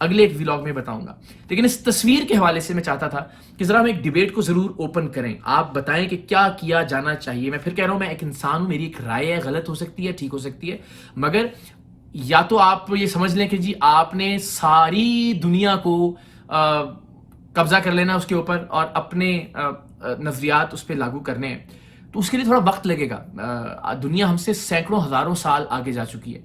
اگلے ایک ویلاگ میں بتاؤں گا. لیکن اس تصویر کے حوالے سے میں چاہتا تھا کہ ذرا ہم ایک ڈیبیٹ کو ضرور اوپن کریں. آپ بتائیں کہ کیا کیا جانا چاہیے. میں پھر کہہ رہا ہوں، میں ایک انسان ہوں، میری ایک رائے ہے، غلط ہو سکتی ہے، ٹھیک ہو سکتی ہے، مگر یا تو آپ یہ سمجھ لیں کہ جی آپ نے ساری دنیا کو قبضہ کر لینا اس کے اوپر اور اپنے نظریات اس پہ لاگو کرنے ہیں، تو اس کے لیے تھوڑا وقت لگے گا. دنیا ہم سے سینکڑوں ہزاروں سال آگے جا چکی ہے.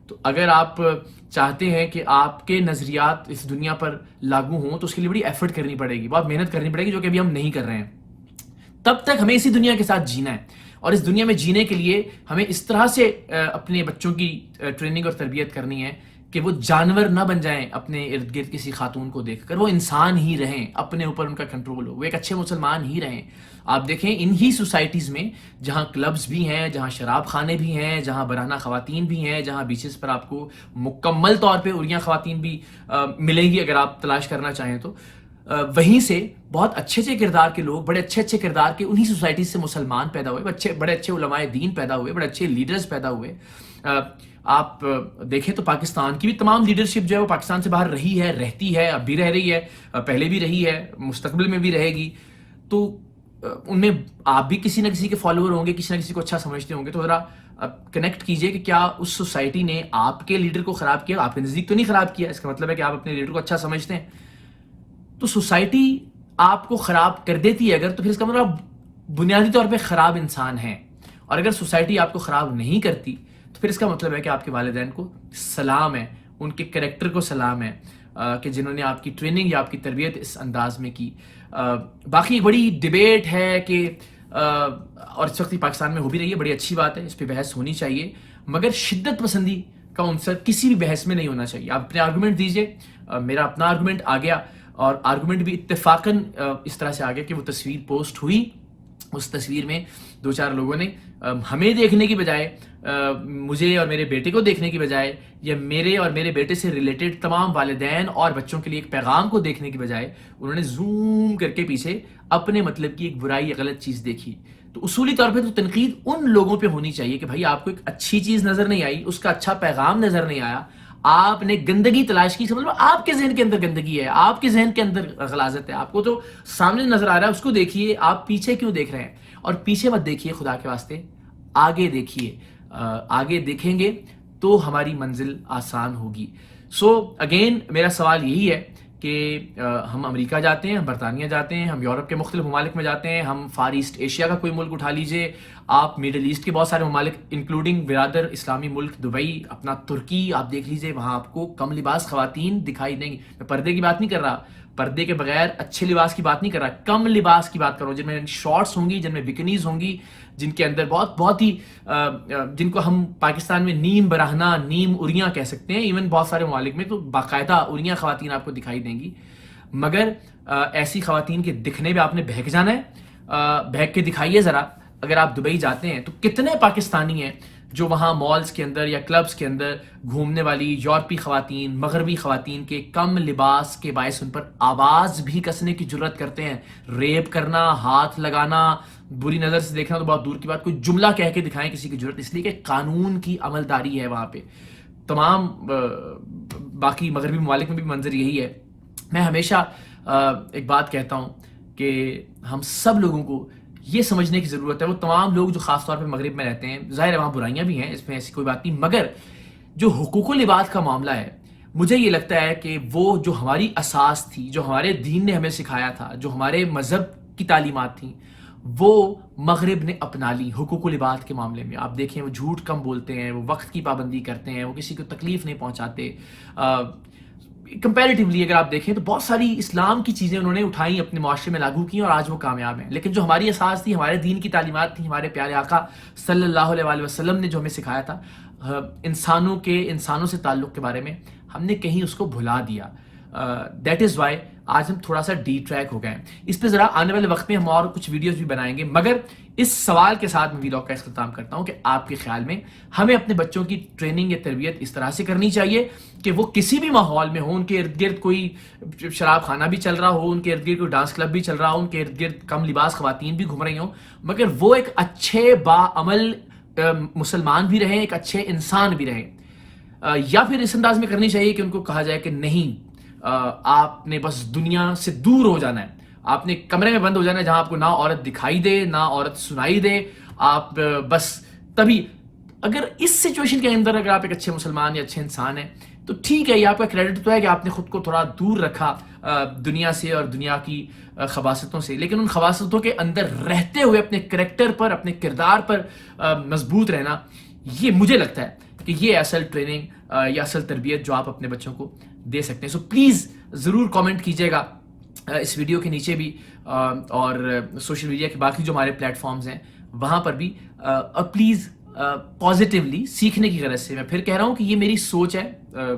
تو اگر آپ چاہتے ہیں کہ آپ کے نظریات اس دنیا پر لاگو ہوں تو اس کے لیے بڑی ایفرٹ کرنی پڑے گی، بہت محنت کرنی پڑے گی، جو کہ ابھی ہم نہیں کر رہے ہیں. تب تک ہمیں اسی دنیا کے ساتھ جینا ہے، اور اس دنیا میں جینے کے لیے ہمیں اس طرح سے اپنے بچوں کی ٹریننگ اور تربیت کرنی ہے کہ وہ جانور نہ بن جائیں اپنے ارد گرد کسی خاتون کو دیکھ کر، وہ انسان ہی رہیں، اپنے اوپر ان کا کنٹرول ہو، وہ ایک اچھے مسلمان ہی رہیں. آپ دیکھیں انہی سوسائٹیز میں جہاں کلبز بھی ہیں، جہاں شراب خانے بھی ہیں، جہاں برہنہ خواتین بھی ہیں، جہاں بیچز پر آپ کو مکمل طور پہ عریاں خواتین بھی ملیں گی اگر آپ تلاش کرنا چاہیں تو، وہیں سے بہت اچھے اچھے کردار کے لوگ، بڑے اچھے اچھے کردار کے انہی سوسائٹیز سے مسلمان پیدا ہوئے، بڑے اچھے علماء دین پیدا ہوئے، بڑے اچھے لیڈرز پیدا ہوئے. آپ دیکھیں تو پاکستان کی بھی تمام لیڈرشپ جو ہے وہ پاکستان سے باہر رہی ہے، رہتی ہے، اب بھی رہ رہی ہے، پہلے بھی رہی ہے، مستقبل میں بھی رہے گی. تو ان میں آپ بھی کسی نہ کسی کے فالوور ہوں گے، کسی نہ کسی کو اچھا سمجھتے ہوں گے. تو ذرا کنیکٹ کیجئے کہ کیا اس سوسائٹی نے آپ کے لیڈر کو خراب کیا. آپ کے نزدیک تو نہیں خراب کیا، اس کا مطلب ہے کہ آپ اپنے لیڈر کو اچھا سمجھتے ہیں. تو سوسائٹی آپ کو خراب کر دیتی ہے اگر، تو پھر اس کا مطلب بنیادی طور پہ خراب انسان ہیں. اور اگر سوسائٹی آپ کو خراب نہیں کرتی تو پھر اس کا مطلب ہے کہ آپ کے والدین کو سلام ہے، ان کے کریکٹر کو سلام ہے کہ جنہوں نے آپ کی ٹریننگ یا آپ کی تربیت اس انداز میں کی. باقی بڑی ڈیبیٹ ہے کہ اور اس وقت پاکستان میں ہو بھی رہی ہے، بڑی اچھی بات ہے، اس پہ بحث ہونی چاہیے، مگر شدت پسندی کا عنصر کسی بھی بحث میں نہیں ہونا چاہیے. آپ اپنے آرگومنٹ دیجئے. میرا اپنا آرگومنٹ آ گیا، اور آرگومنٹ بھی اتفاقاً اس طرح سے آ گیا کہ وہ تصویر پوسٹ ہوئی. اس تصویر میں دو چار لوگوں نے ہمیں دیکھنے کی بجائے، مجھے اور میرے بیٹے کو دیکھنے کی بجائے، یا میرے اور میرے بیٹے سے ریلیٹڈ تمام والدین اور بچوں کے لیے ایک پیغام کو دیکھنے کی بجائے، انہوں نے زوم کر کے پیچھے اپنے مطلب کی ایک برائی یا غلط چیز دیکھی. تو اصولی طور پہ تو تنقید ان لوگوں پہ ہونی چاہیے کہ بھائی آپ کو ایک اچھی چیز نظر نہیں آئی، اس کا اچھا پیغام نظر نہیں آیا، آپ نے گندگی تلاش کی. مطلب آپ کے ذہن کے اندر گندگی ہے، آپ کے ذہن کے اندر غلاظت ہے، آپ کو تو سامنے نظر آ رہا ہے، اس کو دیکھیے. آپ پیچھے کیوں دیکھ رہے ہیں؟ اور پیچھے مت دیکھیے، خدا کے واسطے آگے دیکھیے. آگے دیکھیں گے تو ہماری منزل آسان ہوگی. سو اگین میرا سوال یہی ہے کہ ہم امریکہ جاتے ہیں، ہم برطانیہ جاتے ہیں، ہم یورپ کے مختلف ممالک میں جاتے ہیں، ہم فار ایسٹ ایشیا کا کوئی ملک اٹھا لیجئے، آپ میڈل ایسٹ کے بہت سارے ممالک انکلوڈنگ برادر اسلامی ملک دبئی، اپنا ترکی آپ دیکھ لیجئے، وہاں آپ کو کم لباس خواتین دکھائی دیں گی. میں پردے کی بات نہیں کر رہا، پردے کے بغیر اچھے لباس کی بات نہیں کر رہا، کم لباس کی بات کرو، جن میں شارٹس ہوں گی، جن میں بکنیز ہوں گی، جن کے اندر بہت ہی جن کو ہم پاکستان میں نیم برہنہ، نیم عریاں کہہ سکتے ہیں، ایون بہت سارے ممالک میں تو باقاعدہ عریاں خواتین آپ کو دکھائی دیں گی. مگر ایسی خواتین کے دکھنے پہ آپ نے بہک جانا ہے. بہک کے دکھائیے ذرا. اگر آپ دبئی جاتے ہیں تو کتنے پاکستانی ہیں جو وہاں مالز کے اندر یا کلبز کے اندر گھومنے والی یورپی خواتین، مغربی خواتین کے کم لباس کے باعث ان پر آواز بھی کسنے کی جرت کرتے ہیں. ریپ کرنا، ہاتھ لگانا، بری نظر سے دیکھنا تو بہت دور کی بات، کوئی جملہ کہہ کے دکھائیں کسی کی جرت، اس لیے کہ قانون کی عملداری ہے وہاں پہ. تمام باقی مغربی ممالک میں بھی منظر یہی ہے. میں ہمیشہ ایک بات کہتا ہوں کہ ہم سب لوگوں کو یہ سمجھنے کی ضرورت ہے، وہ تمام لوگ جو خاص طور پہ مغرب میں رہتے ہیں، ظاہر ہے وہاں برائیاں بھی ہیں، اس میں ایسی کوئی بات نہیں، مگر جو حقوق و لباس کا معاملہ ہے، مجھے یہ لگتا ہے کہ وہ جو ہماری اساس تھی، جو ہمارے دین نے ہمیں سکھایا تھا، جو ہمارے مذہب کی تعلیمات تھیں، وہ مغرب نے اپنا لی حقوق و لباس کے معاملے میں. آپ دیکھیں وہ جھوٹ کم بولتے ہیں، وہ وقت کی پابندی کرتے ہیں، وہ کسی کو تکلیف نہیں پہنچاتے. کمپیریٹیولی اگر آپ دیکھیں تو بہت ساری اسلام کی چیزیں انہوں نے اٹھائیں، اپنے معاشرے میں لاگو کی اور آج وہ کامیاب ہیں. لیکن جو ہماری اساس تھی، ہمارے دین کی تعلیمات تھیں، ہمارے پیارے آقا صلی اللہ علیہ وآلہ وسلم نے جو ہمیں سکھایا تھا انسانوں سے تعلق کے بارے میں، ہم نے کہیں اس کو بھلا دیا. دیٹ از وائی آج ہم تھوڑا سا ڈی ٹریک ہو گئے ہیں. اس پہ ذرا آنے والے وقت میں ہم اور کچھ ویڈیوز بھی بنائیں گے، مگر اس سوال کے ساتھ میں ویلاگ کا اختتام کرتا ہوں کہ آپ کے خیال میں ہمیں اپنے بچوں کی ٹریننگ یا تربیت اس طرح سے کرنی چاہیے کہ وہ کسی بھی ماحول میں ہو، ان کے ارد گرد کوئی شراب خانہ بھی چل رہا ہو، ان کے ارد گرد کوئی ڈانس کلب بھی چل رہا ہو، ان کے ارد گرد کم لباس خواتین بھی گھوم رہی ہوں، مگر وہ ایک اچھے باعمل مسلمان بھی رہیں، ایک اچھے انسان بھی رہیں. یا پھر اس انداز میں کرنی چاہیے کہ ان کو کہا جائے کہ نہیں، آپ نے بس دنیا سے دور ہو جانا ہے, آپ نے کمرے میں بند ہو جانا ہے جہاں آپ کو نہ عورت دکھائی دے نہ عورت سنائی دے, آپ بس تبھی. اگر اس سچویشن کے اندر اگر آپ ایک اچھے مسلمان یا اچھے انسان ہیں تو ٹھیک ہے, یہ آپ کا کریڈٹ تو ہے کہ آپ نے خود کو تھوڑا دور رکھا دنیا سے اور دنیا کی خباثتوں سے, لیکن ان خباثتوں کے اندر رہتے ہوئے اپنے کریکٹر پر, اپنے کردار پر مضبوط رہنا, یہ مجھے لگتا ہے کہ یہ اصل ٹریننگ یا اصل تربیت جو آپ اپنے بچوں کو دے سکتے ہیں. سو پلیز ضرور کامنٹ کیجیے گا اس ویڈیو کے نیچے بھی, اور سوشل میڈیا کے باقی جو ہمارے پلیٹ فارمز ہیں وہاں پر بھی, اور پلیز پازیٹیولی سیکھنے کی غرض سے. میں پھر کہہ رہا ہوں کہ یہ میری سوچ ہے,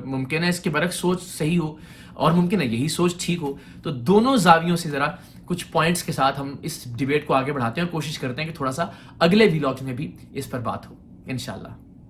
ممکن ہے اس کے برعکس سوچ صحیح ہو اور ممکن ہے یہی سوچ ٹھیک ہو. تو دونوں زاویوں سے ذرا کچھ پوائنٹس کے ساتھ ہم اس ڈیبیٹ کو آگے بڑھاتے ہیں اور کوشش کرتے ہیں کہ تھوڑا سا اگلے ویلاگ میں بھی اس پر بات ہو انشاءاللہ.